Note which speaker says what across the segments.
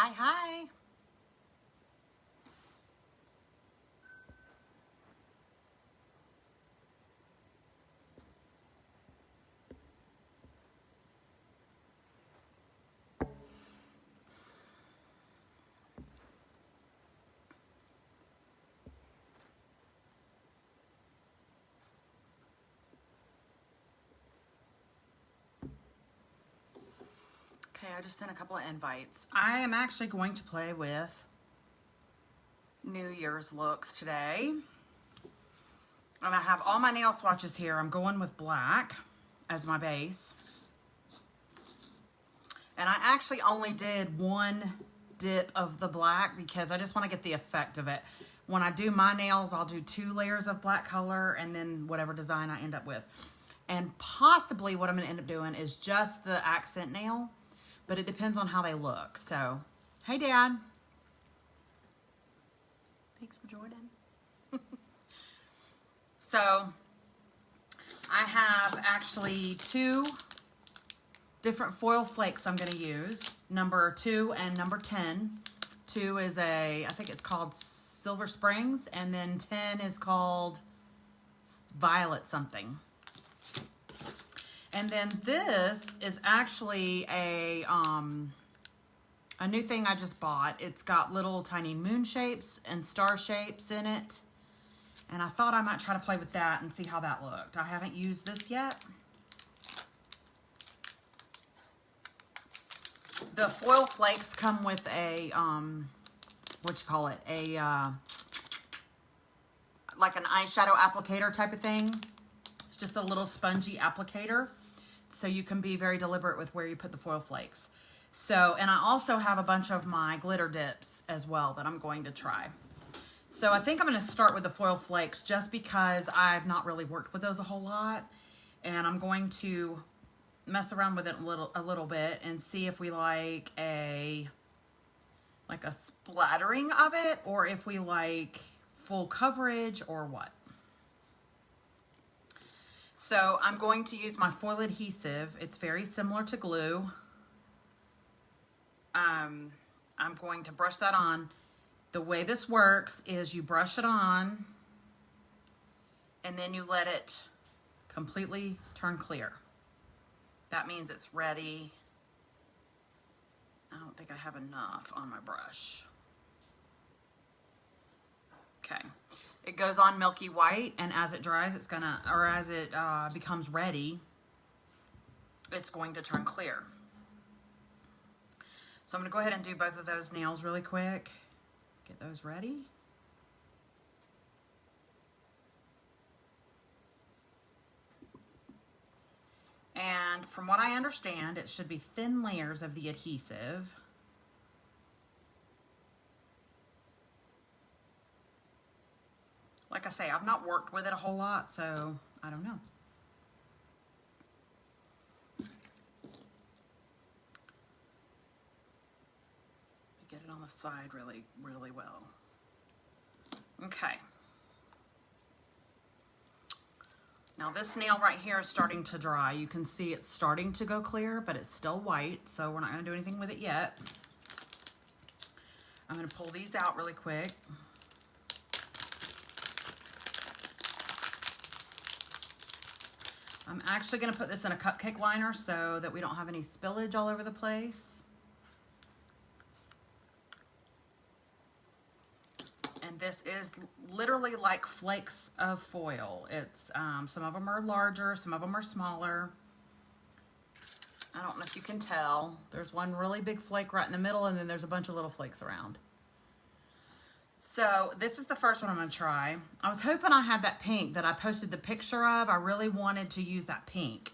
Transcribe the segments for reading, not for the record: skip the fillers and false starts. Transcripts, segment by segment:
Speaker 1: Hi, hi. Okay, I just sent a couple of invites. I am actually going to play with New Year's looks today. And I have all my nail swatches here. I'm going with black as my base. And I actually only did one dip of the black because I just want to get the effect of it. When I do my nails, I'll do 2 layers of black color and then whatever design I end up with. And possibly what I'm going to end up doing is just the accent nail, but it depends on how they look. So, hey, Dad. Thanks for joining. So, I have actually 2 different foil flakes I'm going to use, number 2 and number 10. 2 is I think it's called Silver Springs, and then 10 is called Violet something. And then this is actually a new thing I just bought. It's got little tiny moon shapes and star shapes in it. And I thought I might try to play with that and see how that looked. I haven't used this yet. The foil flakes come with a, like an eyeshadow applicator type of thing. It's just a little spongy applicator. So you can be very deliberate with where you put the foil flakes. So, and I also have a bunch of my glitter dips as well that I'm going to try. So I think I'm going to start with the foil flakes just because I've not really worked with those a whole lot. And I'm going to mess around with it a little bit and see if we like a splattering of it, or if we like full coverage or what. So I'm going to use my foil adhesive. It's very similar to glue. I'm going to brush that on. The way this works is you brush it on and then you let it completely turn clear. That means it's ready. I don't think I have enough on my brush. Okay. It goes on milky white, and as it dries, it's gonna, or as it becomes ready, it's going to turn clear. So I'm gonna go ahead and do both of those nails really quick. Get those ready. And from what I understand, it should be thin layers of the adhesive. Like I say, I've not worked with it a whole lot, so I don't know. Get it on the side really, really well. Okay. Now this nail right here is starting to dry. You can see it's starting to go clear, but it's still white, so we're not going to do anything with it yet. I'm going to pull these out really quick. I'm actually going to put this in a cupcake liner so that we don't have any spillage all over the place. And this is literally like flakes of foil. It's some of them are larger, some of them are smaller. I don't know if you can tell. There's one really big flake right in the middle, and then there's a bunch of little flakes around. So this is the first one I'm going to try. I was hoping I had that pink that I posted the picture of. I really wanted to use that pink,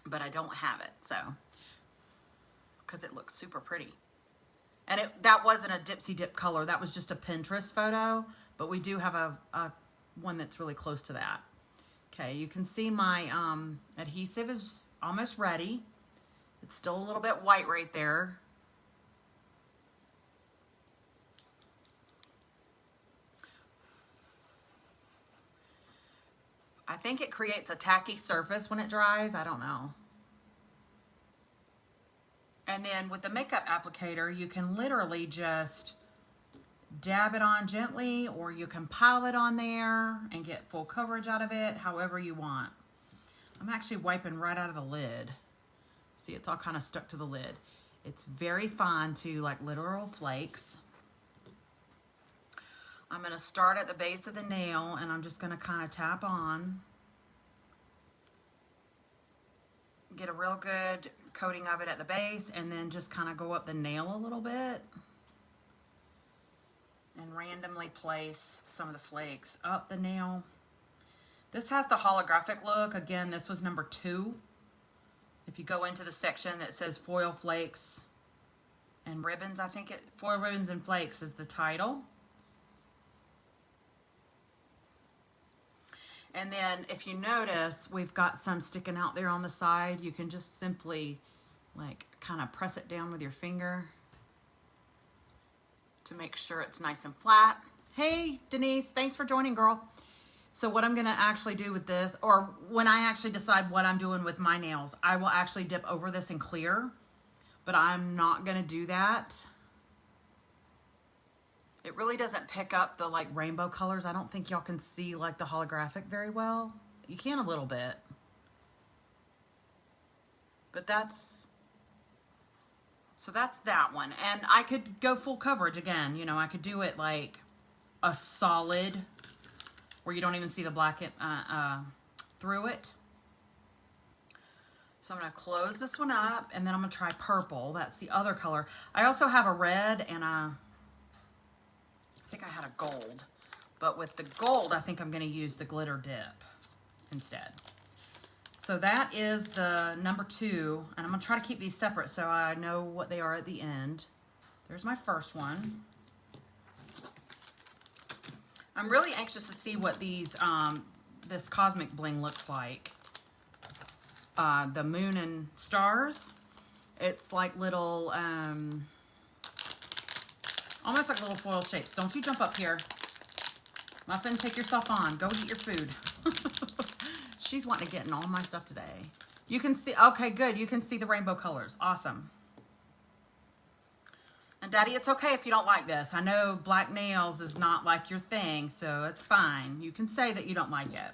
Speaker 1: but I don't have it, so, because it looks super pretty. And that wasn't a Dipsy dip color. That was just a Pinterest photo, but we do have a one that's really close to that. Okay, you can see my adhesive is almost ready. It's still a little bit white right there. I think it creates a tacky surface when it dries. I don't know. And then with the makeup applicator, you can literally just dab it on gently, or you can pile it on there and get full coverage out of it, however you want. I'm actually wiping right out of the lid. See, it's all kind of stuck to the lid. It's very fine too, like literal flakes. I'm going to start at the base of the nail, and I'm just going to kind of tap on. Get a real good coating of it at the base, and then just kind of go up the nail a little bit. And randomly place some of the flakes up the nail. This has the holographic look. Again, this was number 2. If you go into the section that says foil flakes and ribbons, I think foil ribbons and flakes is the title. And then if you notice, we've got some sticking out there on the side. You can just simply like kind of press it down with your finger to make sure it's nice and flat. Hey, Denise, thanks for joining, girl. So what I'm gonna actually do with this, or when I actually decide what I'm doing with my nails, I will actually dip over this in clear, but I'm not gonna do that. It really doesn't pick up the like rainbow colors. I don't think y'all can see like the holographic very well. You can a little bit. But so that's that one. And I could go full coverage again. You know, I could do it like a solid where you don't even see the black through it. So I'm going to close this one up, and then I'm going to try purple. That's the other color. I also have a red and I think I had a gold. But with the gold, I think I'm going to use the glitter dip instead. So that is the number 2. And I'm going to try to keep these separate so I know what they are at the end. There's my first one. I'm really anxious to see what these, this Cosmic Bling looks like. The moon and stars. It's like little, almost like little foil shapes. Don't you jump up here. Muffin, take yourself on. Go eat your food. She's wanting to get in all my stuff today. You can see, okay, good. You can see the rainbow colors. Awesome. And Daddy, it's okay if you don't like this. I know black nails is not like your thing, so it's fine. You can say that you don't like it.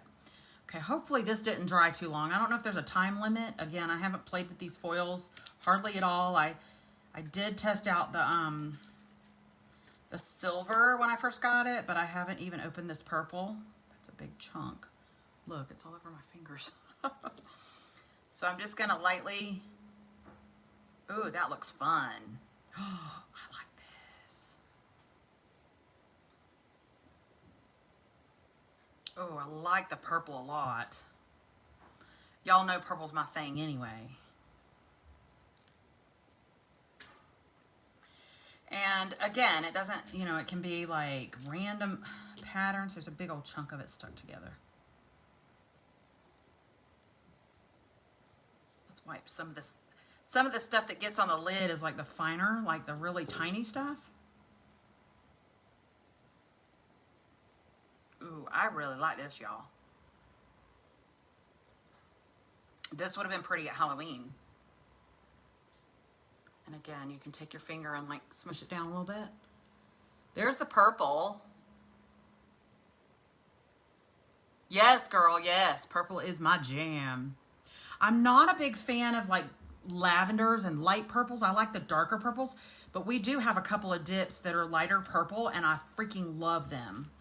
Speaker 1: Okay, hopefully this didn't dry too long. I don't know if there's a time limit. Again, I haven't played with these foils hardly at all. I did test out the silver when I first got it, but I haven't even opened this purple. That's a big chunk. Look, it's all over my fingers. So I'm just gonna lightly, ooh, that looks fun. Oh, I like this. Oh, I like the purple a lot. Y'all know purple's my thing anyway. And again, it doesn't, you know, it can be like random patterns. There's a big old chunk of it stuck together. Let's wipe some of this. Some of the stuff that gets on the lid is like the finer, like the really tiny stuff. Ooh, I really like this, y'all. This would have been pretty at Halloween. And again, you can take your finger and like smush it down a little bit. There's the purple. Yes, girl, yes. Purple is my jam. I'm not a big fan of like lavenders and light purples. I like the darker purples, but we do have a couple of dips that are lighter purple, and I freaking love them.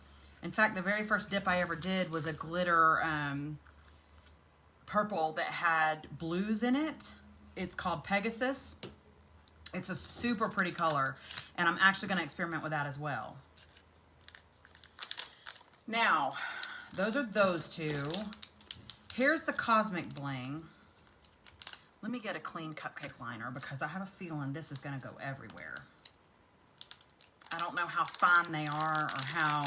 Speaker 1: In fact, the very first dip I ever did was a glitter purple that had blues in it. It's called Pegasus. It's a super pretty color, and I'm actually going to experiment with that as well. Now, those are those two. Here's the Cosmic Bling. Let me get a clean cupcake liner because I have a feeling this is going to go everywhere. I don't know how fine they are or how...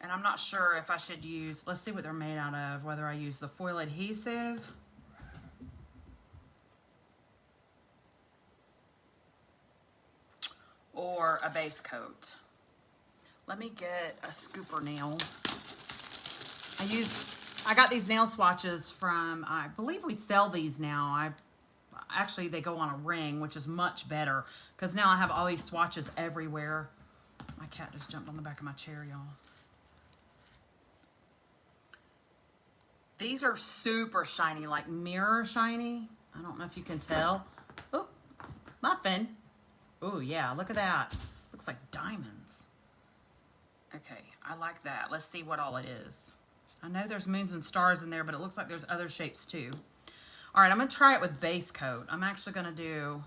Speaker 1: And I'm not sure if I should use... Let's see what they're made out of. Whether I use the foil adhesive... or a base coat. Let me get a scooper nail. I use I got these nail swatches from, I believe we sell these now. Actually, they go on a ring, which is much better because now I have all these swatches everywhere. My cat just jumped on the back of my chair, y'all. These are super shiny, like mirror shiny. I don't know if you can tell. Oh, muffin. Oh, yeah, look at that. Looks like diamonds. Okay, I like that. Let's see what all it is. I know there's moons and stars in there, but it looks like there's other shapes too. All right, I'm going to try it with base coat. I'm actually going to do...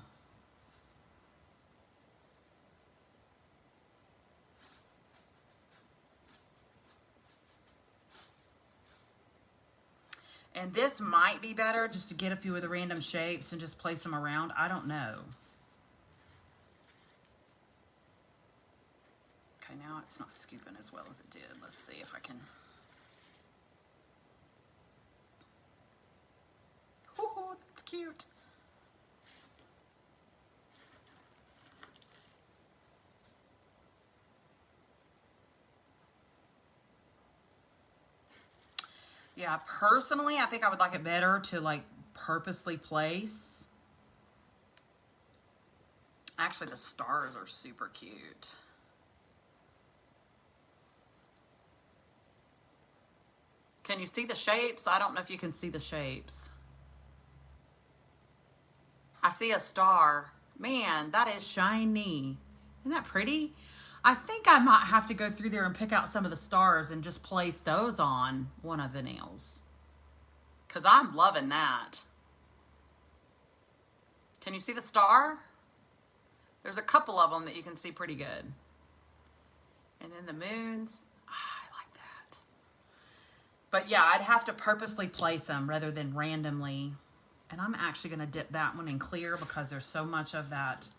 Speaker 1: And this might be better just to get a few of the random shapes and just place them around. I don't know. Okay, now it's not scooping as well as it did. Let's see if I can... Oh, that's cute. Yeah, personally, I think I would like it better to like purposely place. Actually, the stars are super cute. Can you see the shapes? I don't know if you can see the shapes. I see a star. Man, that is shiny. Isn't that pretty? I think I might have to go through there and pick out some of the stars and just place those on one of the nails. Because I'm loving that. Can you see the star? There's a couple of them that you can see pretty good. And then the moons. I like that. But yeah, I'd have to purposely place them rather than randomly. And I'm actually going to dip that one in clear because there's so much of that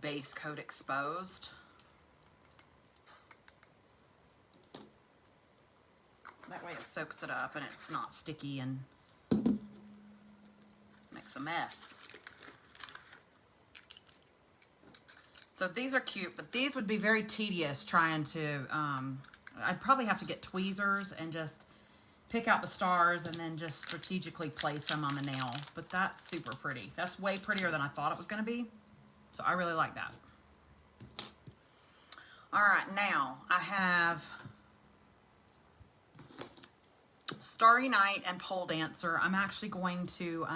Speaker 1: base coat exposed. That way it soaks it up and it's not sticky and makes a mess. So these are cute, but these would be very tedious trying to, I'd probably have to get tweezers and just pick out the stars and then just strategically place them on the nail. But that's super pretty. That's way prettier than I thought it was going to be. So I really like that. All right, now I have Starry Night and Pole Dancer. I'm actually going to,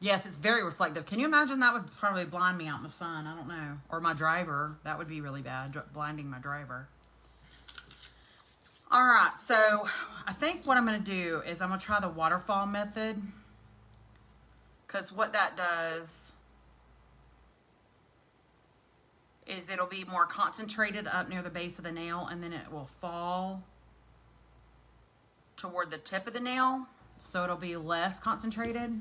Speaker 1: yes, it's very reflective. Can you imagine that would probably blind me out in the sun? I don't know. Or my driver. That would be really bad, blinding my driver. All right, so I think what I'm going to do is I'm going to try the Waterfall Method. Because what that does is it'll be more concentrated up near the base of the nail, and then it will fall toward the tip of the nail, so it'll be less concentrated.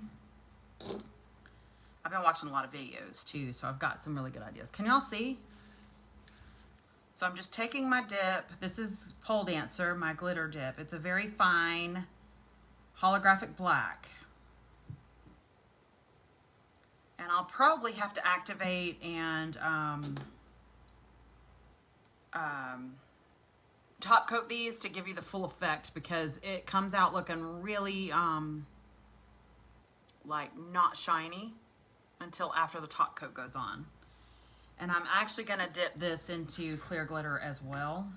Speaker 1: I've been watching a lot of videos too, so I've got some really good ideas. Can y'all see? So I'm just taking my dip. This is Pole Dancer, my glitter dip. It's a very fine holographic black. And I'll probably have to activate and top coat these to give you the full effect, because it comes out looking really like not shiny until after the top coat goes on. And I'm actually going to dip this into clear glitter as well.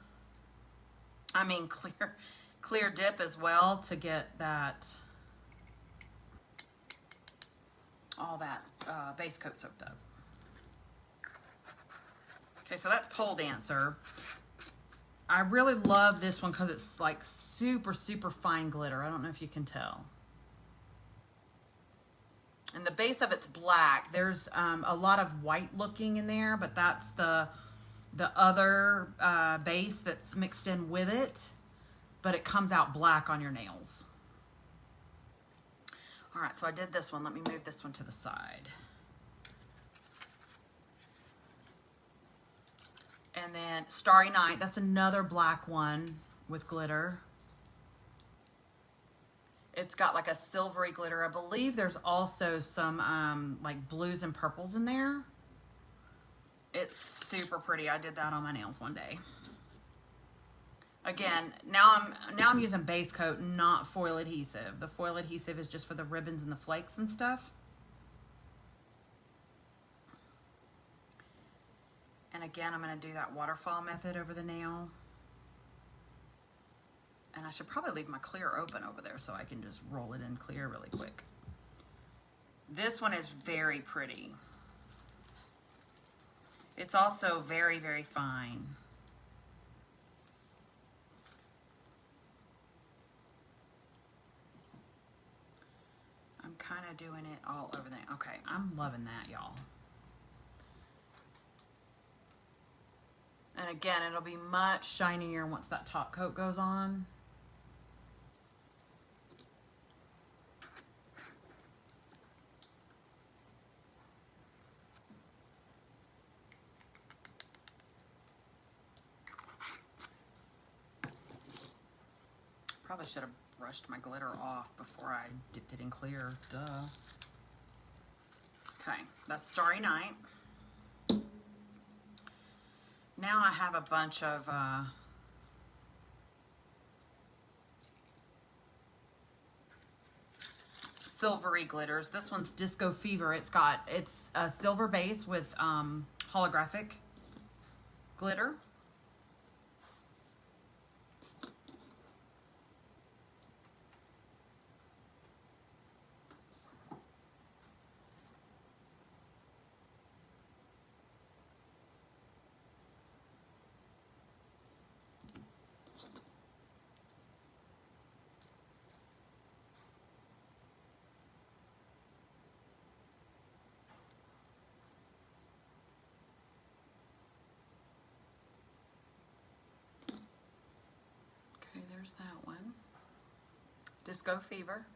Speaker 1: I mean clear dip as well to get that all that base coat soaked up. Okay, so that's Pole Dancer. I really love this one because it's like super, super fine glitter. I don't know if you can tell. And the base of it's black. There's a lot of white looking in there, but that's the other base that's mixed in with it. But it comes out black on your nails. All right, so I did this one. Let me move this one to the side. And then Starry Night, that's another black one with glitter. It's got like a silvery glitter. I believe there's also some like blues and purples in there. It's super pretty. I did that on my nails one day. Again, now I'm using base coat, not foil adhesive. The foil adhesive is just for the ribbons and the flakes and stuff. And again, I'm going to do that waterfall method over the nail. And I should probably leave my clear open over there so I can just roll it in clear really quick. This one is very pretty. It's also very, very fine. I'm kind of doing it all over there. Okay, I'm loving that, y'all. And again, it'll be much shinier once that top coat goes on. Probably should have brushed my glitter off before I dipped it in clear. Duh. Okay, that's Starry Night. Now I have a bunch of silvery glitters. This one's Disco Fever. It's a silver base with holographic glitter. There's that one. Disco Fever.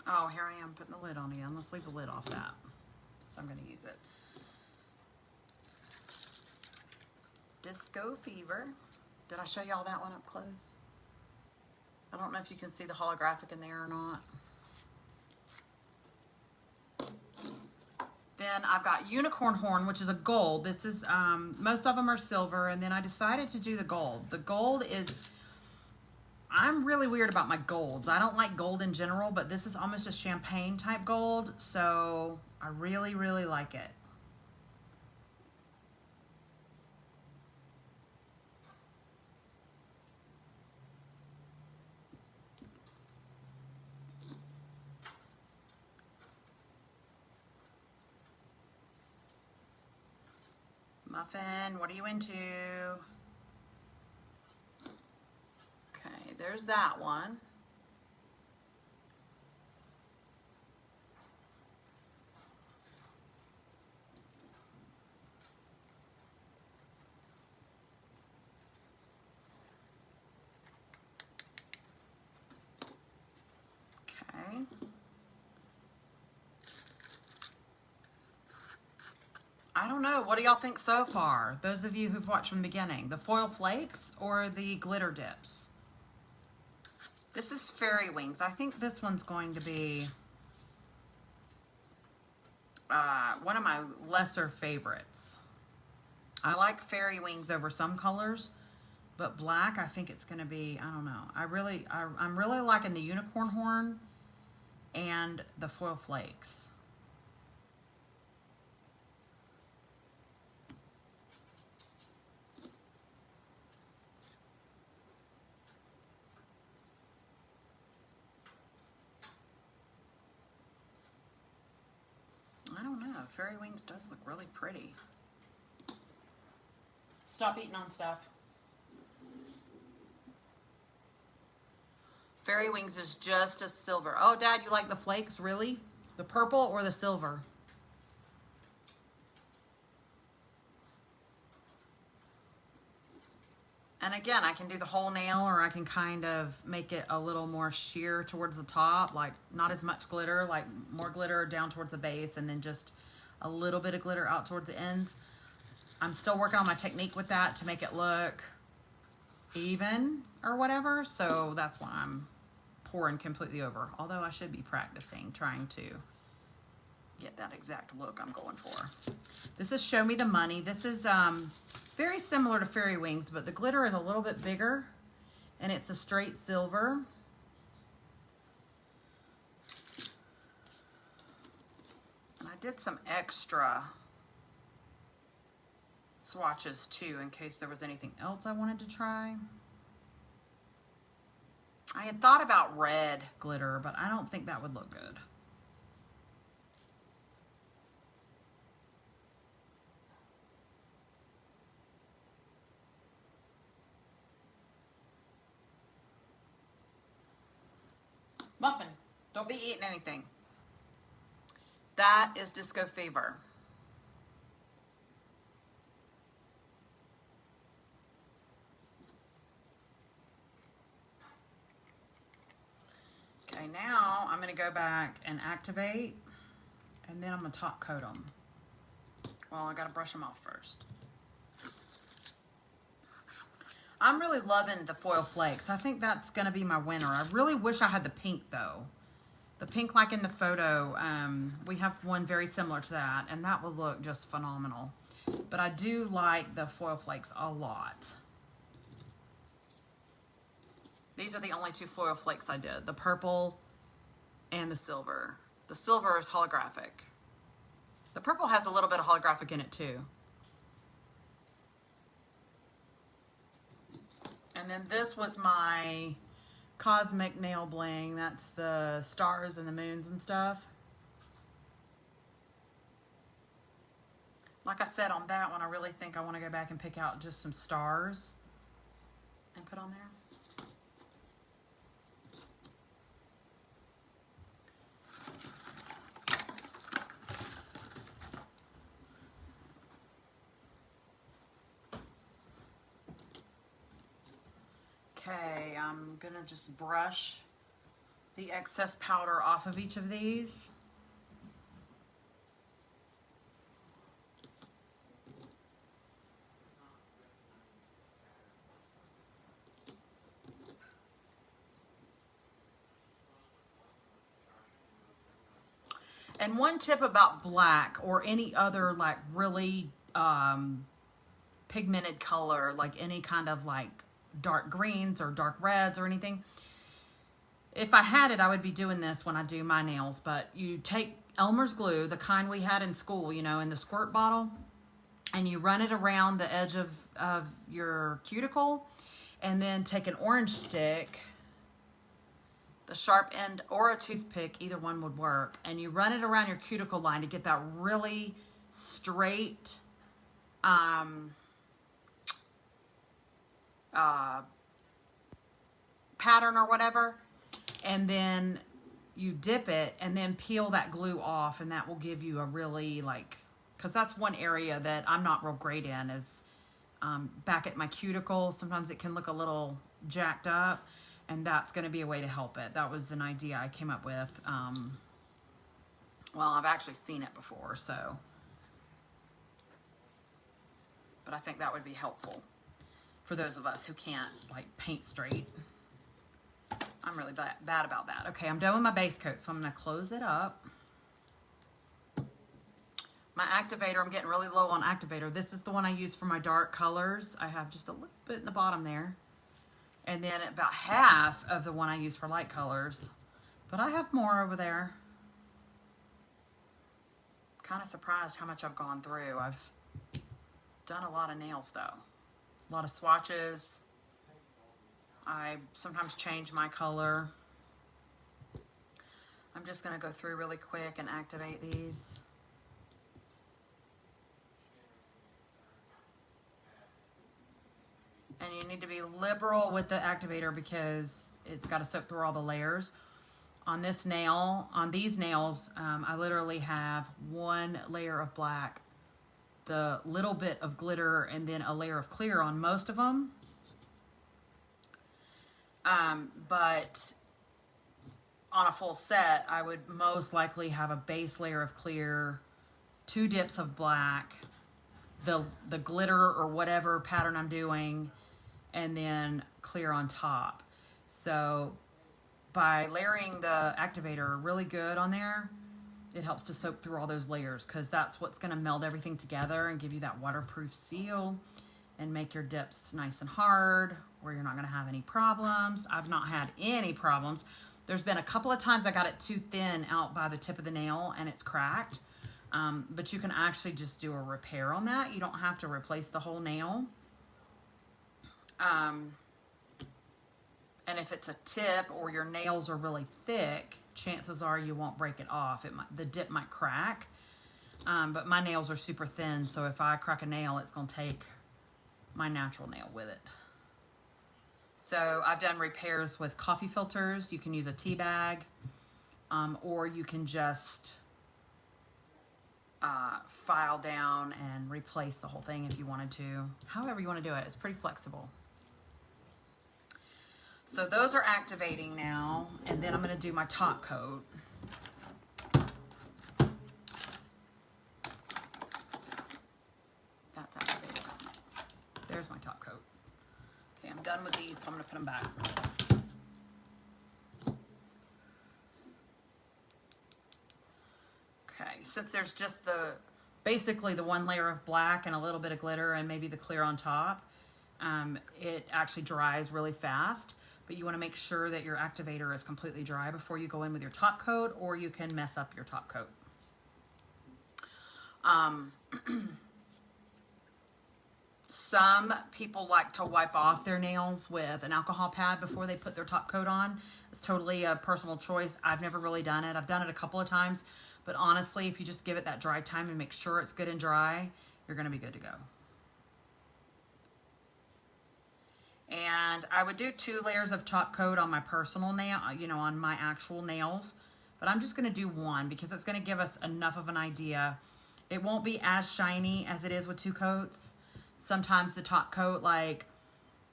Speaker 1: Oh, here I am putting the lid on again. Let's leave the lid off that, since I'm going to use it. Disco Fever. Did I show y'all that one up close? I don't know if you can see the holographic in there or not. Then I've got Unicorn Horn, which is a gold. This is, most of them are silver, and then I decided to do the gold. The gold is, I'm really weird about my golds. I don't like gold in general, but this is almost a champagne type gold, so I really, really like it. Muffin, what are you into? Okay, there's that one. Okay. I don't know. What do y'all think so far? Those of you who've watched from the beginning. The foil flakes or the glitter dips? This is Fairy Wings. I think this one's going to be one of my lesser favorites. I like Fairy Wings over some colors, but black, I think it's going to be, I don't know. I'm really liking the Unicorn Horn and the foil flakes. I don't know. Fairy Wings does look really pretty. Stop eating on stuff. Fairy Wings is just a silver. Oh, Dad, you like the flakes? Really? The purple or the silver? And again, I can do the whole nail, or I can kind of make it a little more sheer towards the top, like not as much glitter, like more glitter down towards the base, and then just a little bit of glitter out towards the ends. I'm still working on my technique with that to make it look even or whatever. So that's why I'm pouring completely over. Although I should be practicing trying to get that exact look I'm going for. This is Show Me the Money. This is very similar to Fairy Wings, but the glitter is a little bit bigger and it's a straight silver. And I did some extra swatches too in case there was anything else I wanted to try. I had thought about red glitter, but I don't think that would look good. Muffin, don't be eating anything. That is Disco Fever. Okay, now I'm going to go back and activate, and then I'm going to top coat them. Well, I got to brush them off first. I'm really loving the foil flakes. I think that's going to be my winner. I really wish I had the pink, though. The pink like in the photo, we have one very similar to that, and that will look just phenomenal. But I do like the foil flakes a lot. These are the only two foil flakes I did, the purple and the silver. The silver is holographic. The purple has a little bit of holographic in it too. And then this was my Cosmic Nail Bling. That's the stars and the moons and stuff. Like I said on that one, I really think I want to go back and pick out just some stars and put on there. Okay, I'm gonna just brush the excess powder off of each of these. And one tip about black or any other like really pigmented color, like any kind of like dark greens or dark reds or anything. If I had it, I would be doing this when I do my nails, but you take Elmer's glue, the kind we had in school, you know, in the squirt bottle, and you run it around the edge of your cuticle, and then take an orange stick, the sharp end, or a toothpick, either one would work, and you run it around your cuticle line to get that really straight pattern or whatever, and then you dip it and then peel that glue off, and that will give you a really like, because that's one area that I'm not real great in is back at my cuticle. Sometimes it can look a little jacked up, and that's going to be a way to help it. That was an idea I came up with. Well, I've actually seen it before, so, but I think that would be helpful for those of us who can't like paint straight. I'm really bad about that. Okay, I'm done with my base coat, so I'm gonna close it up. My activator, I'm getting really low on activator. This is the one I use for my dark colors. I have just a little bit in the bottom there. And then about half of the one I use for light colors. But I have more over there. Kind of surprised how much I've gone through. I've done a lot of nails though. A lot of swatches. I sometimes change my color. I'm just going to go through really quick and activate these. And you need to be liberal with the activator because it's got to soak through all the layers. On this nail, on these nails, I literally have one layer of black, the little bit of glitter, and then a layer of clear on most of them. But on a full set, I would most likely have a base layer of clear, 2 dips of black, the glitter or whatever pattern I'm doing, and then clear on top. So by layering the activator really good on there, it helps to soak through all those layers, because that's what's going to meld everything together and give you that waterproof seal and make your dips nice and hard where you're not going to have any problems. I've not had any problems. There's been a couple of times I got it too thin out by the tip of the nail and it's cracked. But you can actually just do a repair on that. You don't have to replace the whole nail. And if it's a tip or your nails are really thick, chances are you won't break it off. The dip might crack. But my nails are super thin, so if I crack a nail, it's going to take my natural nail with it. So I've done repairs with coffee filters. You can use a tea bag, or you can just file down and replace the whole thing if you wanted to. However you want to do it, it's pretty flexible. So those are activating now, and then I'm going to do my top coat. That's activated. There's my top coat. Okay, I'm done with these, so I'm going to put them back. Okay, since there's just basically the one layer of black and a little bit of glitter and maybe the clear on top, it actually dries really fast. But you want to make sure that your activator is completely dry before you go in with your top coat, or you can mess up your top coat. Some people like to wipe off their nails with an alcohol pad before they put their top coat on. It's totally a personal choice. I've never really done it. I've done it a couple of times, but honestly, if you just give it that dry time and make sure it's good and dry, you're going to be good to go. And I would do 2 layers of top coat on my personal nail, on my actual nails. But I'm just going to do 1 because it's going to give us enough of an idea. It won't be as shiny as it is with 2 coats. Sometimes the top coat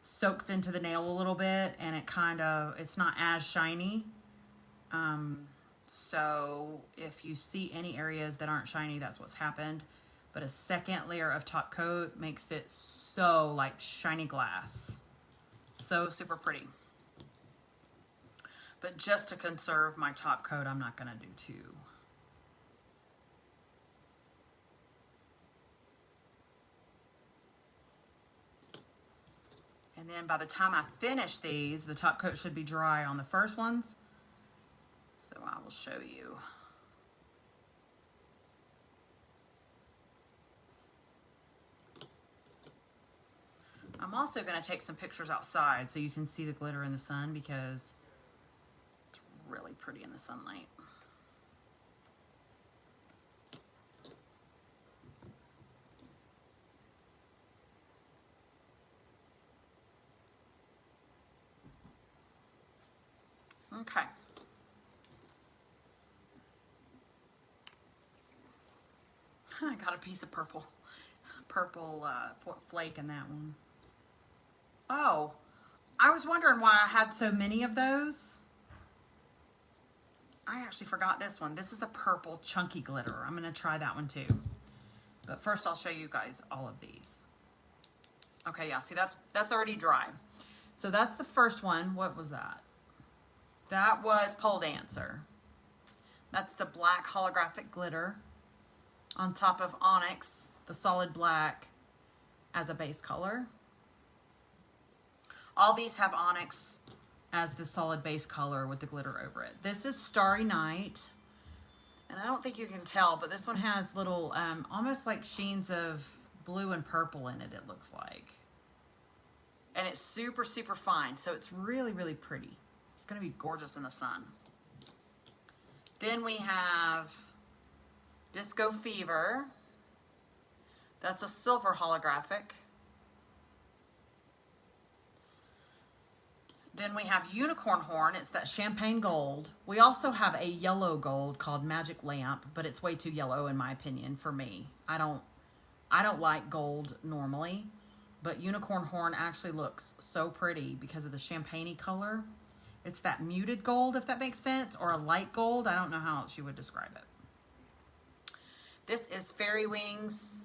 Speaker 1: soaks into the nail a little bit and it's not as shiny. So if you see any areas that aren't shiny, that's what's happened. But a second layer of top coat makes it so like shiny glass. So super pretty. But just to conserve my top coat, I'm not going to do 2. And then by the time I finish these, the top coat should be dry on the first ones. So I will show you. I'm also going to take some pictures outside so you can see the glitter in the sun, because it's really pretty in the sunlight. Okay. I got a piece of purple flake in that one. Oh, I was wondering why I had so many of those. I actually forgot this one. This is a purple chunky glitter. I'm going to try that one too. But first I'll show you guys all of these. Okay, yeah, see that's already dry. So that's the first one. What was that? That was Pole Dancer. That's the black holographic glitter on top of Onyx, the solid black as a base color. All these have Onyx as the solid base color with the glitter over it. This is Starry Night. And I don't think you can tell, but this one has little, almost like sheens of blue and purple in it, it looks like. And it's super, super fine. So it's really, really pretty. It's going to be gorgeous in the sun. Then we have Disco Fever. That's a silver holographic. Then we have Unicorn Horn. It's that champagne gold. We also have a yellow gold called Magic Lamp, but it's way too yellow in my opinion for me. I don't like gold normally, but Unicorn Horn actually looks so pretty because of the champagne-y color. It's that muted gold, if that makes sense, or a light gold. I don't know how else you would describe it. This is Fairy Wings.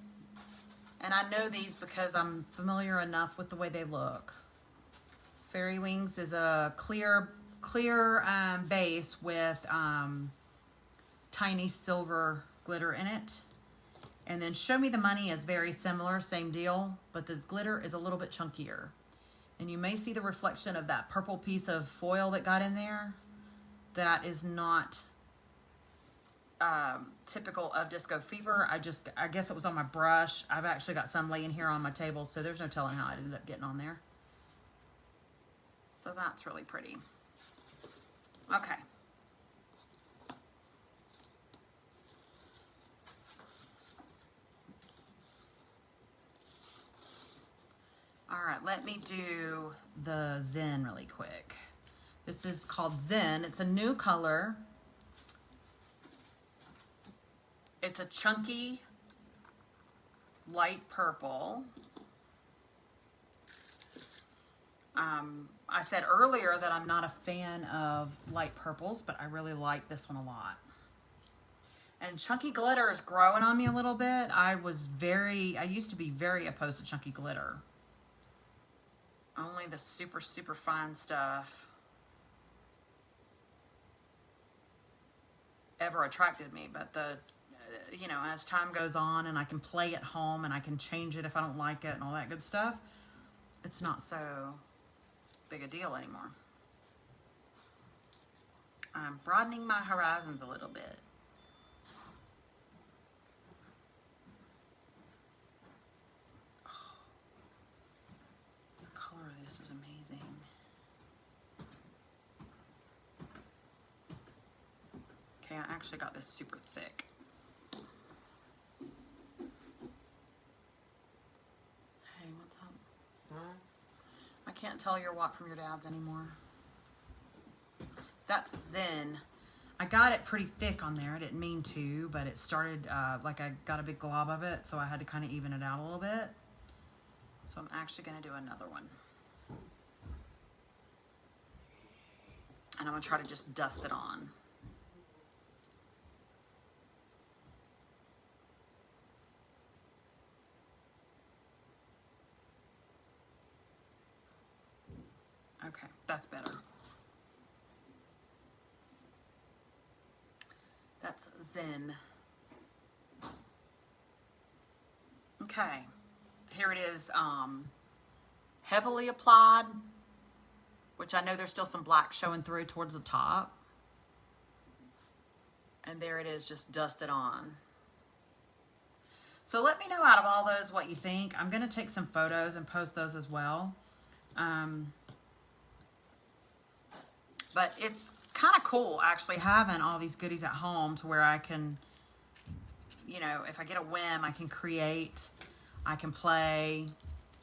Speaker 1: And I know these because I'm familiar enough with the way they look. Fairy Wings is a clear base with tiny silver glitter in it. And then Show Me the Money is very similar, same deal, but the glitter is a little bit chunkier. And you may see the reflection of that purple piece of foil that got in there. That is not typical of Disco Fever. I guess it was on my brush. I've actually got some laying here on my table, so there's no telling how it ended up getting on there. So that's really pretty. Okay. All right, let me do the Zen really quick. This is called Zen. It's a new color. It's a chunky light purple. I said earlier that I'm not a fan of light purples, but I really like this one a lot. And chunky glitter is growing on me a little bit. I used to be very opposed to chunky glitter. Only the super, super fine stuff ever attracted me. But you know, as time goes on and I can play at home and I can change it if I don't like it and all that good stuff, it's not so big a deal anymore. I'm broadening my horizons a little bit. Oh, the color of this is amazing. Okay, I actually got this super thick. Hey, what's up? Huh? I can't tell your walk from your dad's anymore. That's Zen. I got it pretty thick on there. I didn't mean to, but it started like I got a big glob of it, so I had to kind of even it out a little bit. So I'm actually going to do another one. And I'm going to try to just dust it on. Okay, that's better. That's Zen. Okay, here it is, heavily applied, which I know there's still some black showing through towards the top. And there it is, just dusted on. So let me know out of all those what you think. I'm going to take some photos and post those as well. But it's kind of cool actually having all these goodies at home to where I can, you know, if I get a whim, I can create, I can play.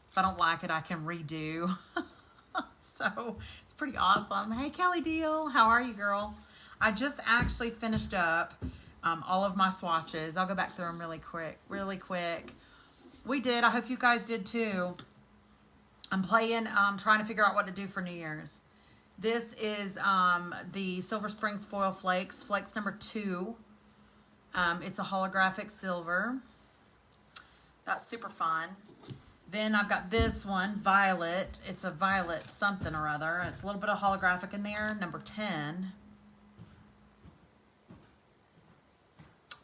Speaker 1: If I don't like it, I can redo. So it's pretty awesome. Hey, Kelly Deal, how are you, girl? I just actually finished up all of my swatches. I'll go back through them really quick. We did. I hope you guys did too. I'm playing, trying to figure out what to do for New Year's. This is the Silver Springs Foil Flakes, Flakes number 2. It's a holographic silver. That's super fun. Then I've got this one, Violet. It's a violet something or other. It's a little bit of holographic in there, number 10.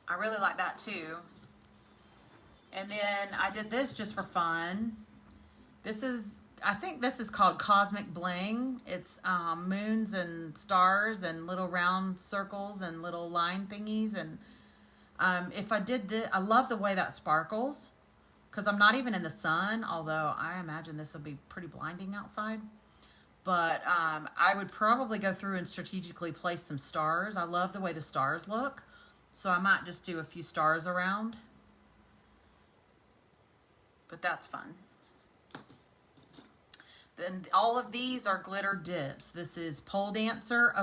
Speaker 1: I really like that too. And then I did this just for fun. This is, I think this is called Cosmic Bling. It's moons and stars and little round circles and little line thingies. And if I did this, I love the way that sparkles because I'm not even in the sun, although I imagine this will be pretty blinding outside. But I would probably go through and strategically place some stars. I love the way the stars look. So I might just do a few stars around. But that's fun. Then all of these are glitter dips. This is Pole Dancer.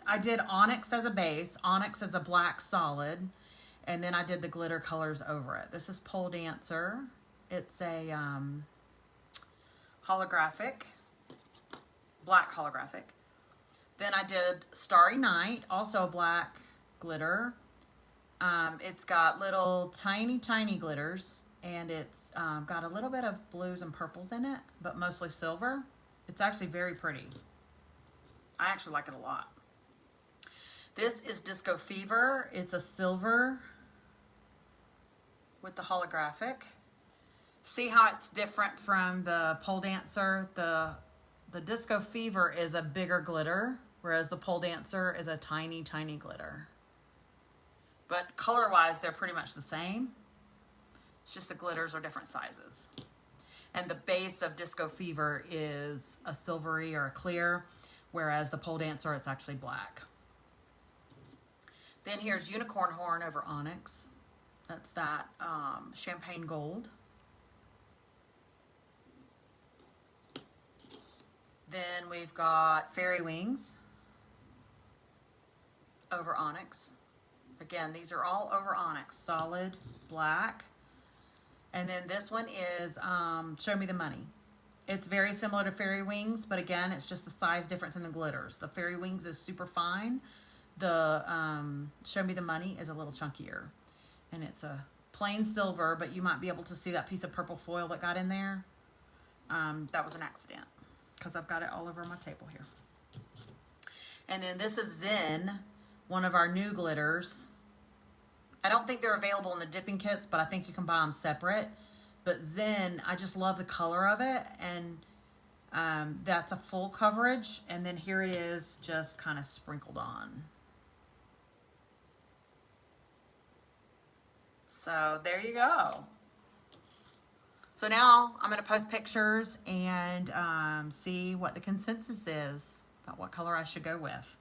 Speaker 1: I did Onyx as a base, Onyx as a black solid, and then I did the glitter colors over it. This is Pole Dancer. It's a holographic, black holographic. Then I did Starry Night, also a black glitter. It's got little tiny glitters and it's got a little bit of blues and purples in it, but mostly silver. It's actually very pretty. I actually like it a lot. This is Disco Fever. It's a silver with the holographic. See how it's different from the Pole Dancer? The Disco Fever is a bigger glitter, whereas the Pole Dancer is a tiny, tiny glitter. But color-wise, they're pretty much the same. It's just the glitters are different sizes. And the base of Disco Fever is a silvery or a clear, whereas the Pole Dancer, it's actually black. Then here's Unicorn Horn over Onyx. That's that champagne gold. Then we've got Fairy Wings over Onyx. Again, these are all over Onyx, solid black. And then this one is Show Me the Money. It's very similar to Fairy Wings, but again, it's just the size difference in the glitters. The Fairy Wings is super fine. The Show Me the Money is a little chunkier. And it's a plain silver, but you might be able to see that piece of purple foil that got in there. That was an accident, because I've got it all over my table here. And then this is Zen, one of our new glitters. I don't think they're available in the dipping kits, but I think you can buy them separate. But Zen, I just love the color of it, and that's a full coverage. And then here it is just kind of sprinkled on. So there you go. So now I'm going to post pictures and see what the consensus is about what color I should go with.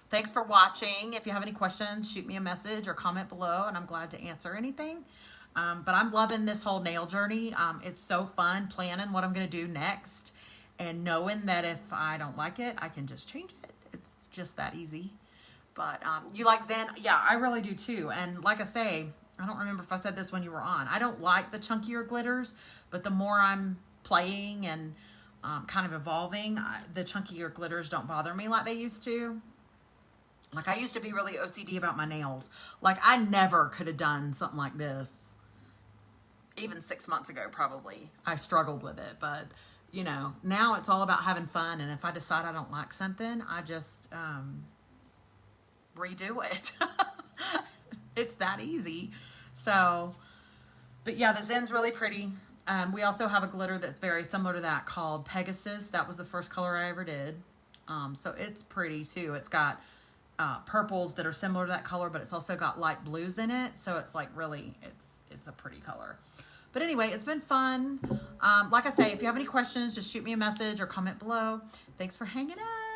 Speaker 1: Thanks for watching. If you have any questions, shoot me a message or comment below, and I'm glad to answer anything. But I'm loving this whole nail journey. It's so fun planning what I'm going to do next and knowing that if I don't like it, I can just change it. It's just that easy. But you like Zen? Yeah, I really do too. And like I say, I don't remember if I said this when you were on. I don't like the chunkier glitters, but the more I'm playing and kind of evolving, the chunkier glitters don't bother me like they used to. Like, I used to be really OCD about my nails. Like, I never could have done something like this. Even 6 months ago, probably. I struggled with it. But, you know, now it's all about having fun. And if I decide I don't like something, I just redo it. It's that easy. So, but yeah, the Zen's really pretty. We also have a glitter that's very similar to that called Pegasus. That was the first color I ever did. So it's pretty too. It's got purples that are similar to that color, but it's also got light blues in it. So it's like really, it's a pretty color. But anyway, it's been fun. Like I say, if you have any questions, just shoot me a message or comment below. Thanks for hanging out.